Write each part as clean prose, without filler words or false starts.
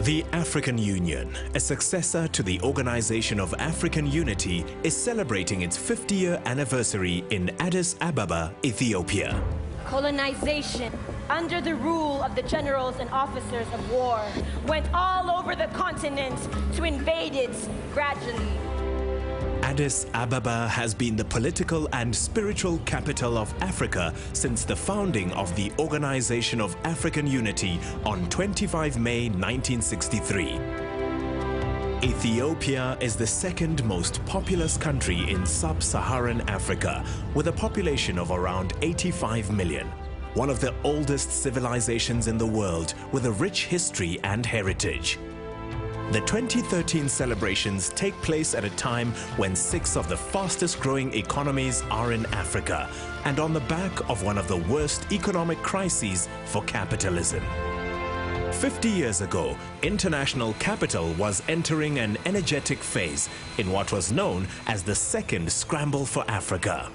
The African Union, a successor to the Organization of African Unity, is celebrating its 50-year anniversary in Addis Ababa, Ethiopia. Colonization, under the rule of the generals and officers of war, went all over the continent to invade it gradually. Addis Ababa has been the political and spiritual capital of Africa since the founding of the Organization of African Unity on 25 May 1963. Ethiopia is the second most populous country in sub-Saharan Africa, with a population of around 85 million. One of the oldest civilizations in the world, with a rich history and heritage. The 2013 celebrations take place at a time when 6 of the fastest-growing economies are in Africa, and on the back of one of the worst economic crises for capitalism. 50 years ago, international capital was entering an energetic phase in what was known as the Second Scramble for Africa.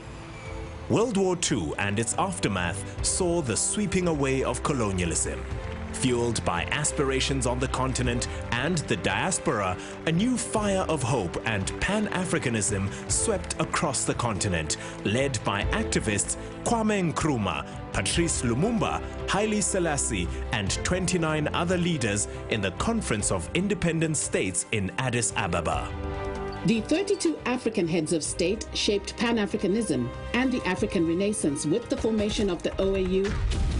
World War II and its aftermath saw the sweeping away of colonialism. Fueled by aspirations on the continent and the diaspora, a new fire of hope and Pan-Africanism swept across the continent, led by activists Kwame Nkrumah, Patrice Lumumba, Haile Selassie, and 29 other leaders in the Conference of Independent States in Addis Ababa. The 32 African heads of state shaped Pan-Africanism and the African Renaissance with the formation of the OAU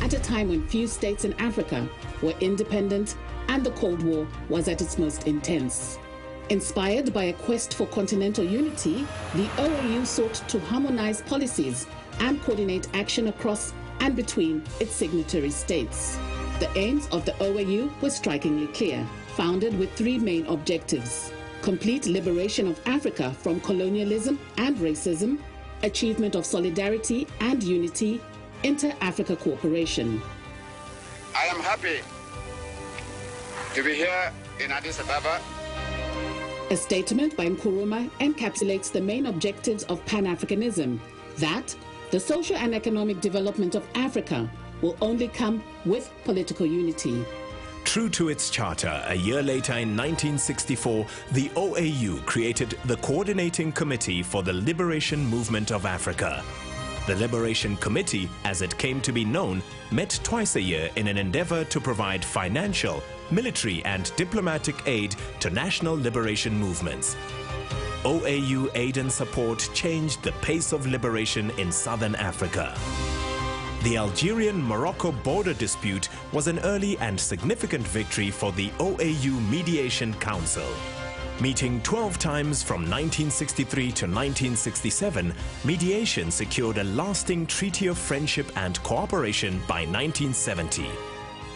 at a time when few states in Africa were independent and the Cold War was at its most intense. Inspired by a quest for continental unity, the OAU sought to harmonize policies and coordinate action across and between its signatory states. The aims of the OAU were strikingly clear, founded with 3 main objectives: complete liberation of Africa from colonialism and racism, achievement of solidarity and unity, inter-Africa cooperation. I am happy to be here in Addis Ababa. A statement by Nkrumah encapsulates the main objectives of Pan-Africanism, that the social and economic development of Africa will only come with political unity. True to its charter, a year later in 1964, the OAU created the Coordinating Committee for the Liberation Movement of Africa. The Liberation Committee, as it came to be known, met twice a year in an endeavor to provide financial, military and diplomatic aid to national liberation movements. OAU aid and support changed the pace of liberation in southern Africa. The Algerian-Morocco border dispute was an early and significant victory for the OAU Mediation Council. Meeting 12 times from 1963 to 1967, mediation secured a lasting treaty of friendship and cooperation by 1970.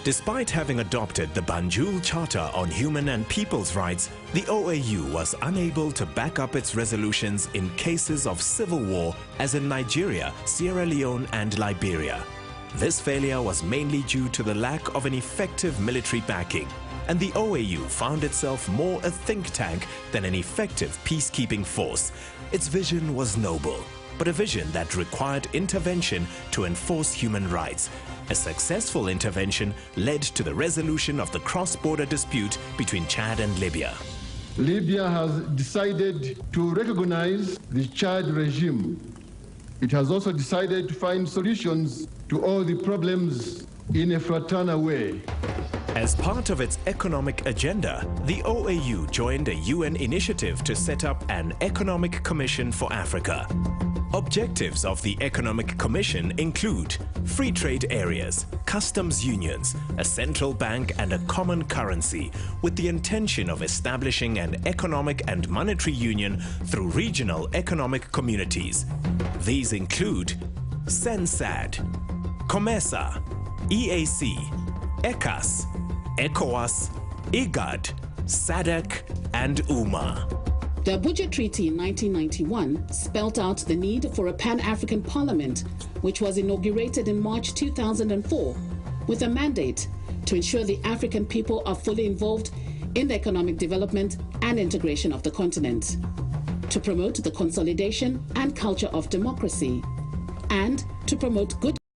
Despite having adopted the Banjul Charter on Human and People's Rights, the OAU was unable to back up its resolutions in cases of civil war, as in Nigeria, Sierra Leone and Liberia. This failure was mainly due to the lack of an effective military backing, and the OAU found itself more a think tank than an effective peacekeeping force. Its vision was noble, but a vision that required intervention to enforce human rights. A successful intervention led to the resolution of the cross-border dispute between Chad and Libya. Libya has decided to recognize the Chad regime. It has also decided to find solutions to all the problems in a fraternal way. As part of its economic agenda, the OAU joined a UN initiative to set up an Economic Commission for Africa. Objectives of the Economic Commission include free trade areas, customs unions, a central bank and a common currency, with the intention of establishing an economic and monetary union through regional economic communities. These include CENSAD, COMESA, EAC, ECAS, ECOWAS, IGAD, SADC and UMA. The Abuja Treaty in 1991 spelt out the need for a Pan-African Parliament, which was inaugurated in March 2004, with a mandate to ensure the African people are fully involved in the economic development and integration of the continent, to promote the consolidation and culture of democracy, and to promote good